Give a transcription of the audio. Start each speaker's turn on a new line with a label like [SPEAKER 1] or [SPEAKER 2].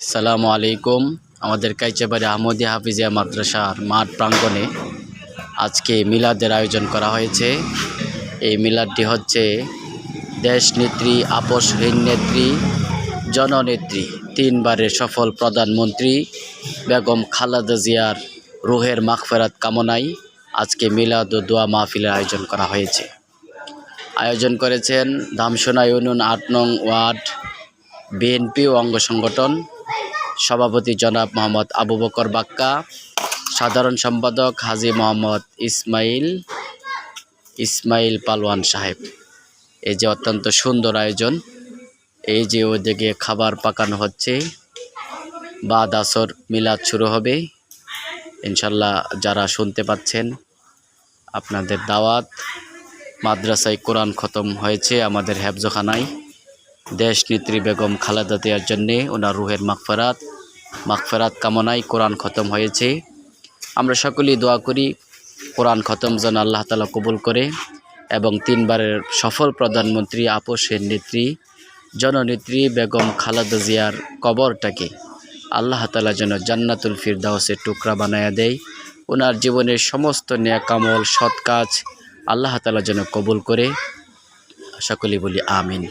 [SPEAKER 1] আসসালামু আলাইকুম। আমাদের কাইচাবাড়ি আহমদিয়া হাফিজিয়া মাদ্রাসার মাঠ প্রাঙ্গণে আজকে মিলাদের আয়োজন করা হয়েছে। এই মিলাদটি হচ্ছে দেশনেত্রী, আপসহীন নেত্রী, জননেত্রী, তিনবারের সফল প্রধানমন্ত্রী বেগম খালেদা জিয়ার রুহের মাগফিরাত কামনায় আজকে মিলাদ ও দোয়া মাহফিলের আয়োজন করা হয়েছে। আয়োজন করেছেন ধামসোনা ইউনিয়ন ৮ নং ওয়ার্ড বিএনপি ও অঙ্গ সংগঠন সভাপতি জনাব মোহাম্মদ আবু বকর বাক্কা, সাধারণ সম্পাদক হাজী মোহাম্মদ ইসমাইল পালোয়ান সাহেব। এই যে অত্যন্ত সুন্দর আয়োজন, এই যে ওদিকে খাবার পাকানো হচ্ছে, বাদ আসর মিলাদ শুরু হবে ইনশাল্লাহ। যারা শুনতে পাচ্ছেন আপনাদের দাওয়াত। মাদ্রাসায় কোরআন খতম হয়েছে আমাদের হেফজখানায়। দেশনেত্রী বেগম খালেদা জিয়ার জন্যে ওনার রুহের মাগফিরাত কামনায় কোরআন খতম হয়েছে। আমরা সকলেই দোয়া করি কোরআন খতম যেন আল্লাহ তাআলা কবুল করে এবং তিনবারের সফল প্রধানমন্ত্রী, আপসহীন নেত্রী, জননেত্রী বেগম খালেদা জিয়ার কবরটাকে আল্লাহ তাআলা যেন জান্নাতুল ফিরদাউসের টুকরা বানায়া দেয়। ওনার জীবনের সমস্ত নেক আমল, সৎ কাজ আল্লাহ তাআলা যেন কবুল করে। সকলেই বলি আমিন।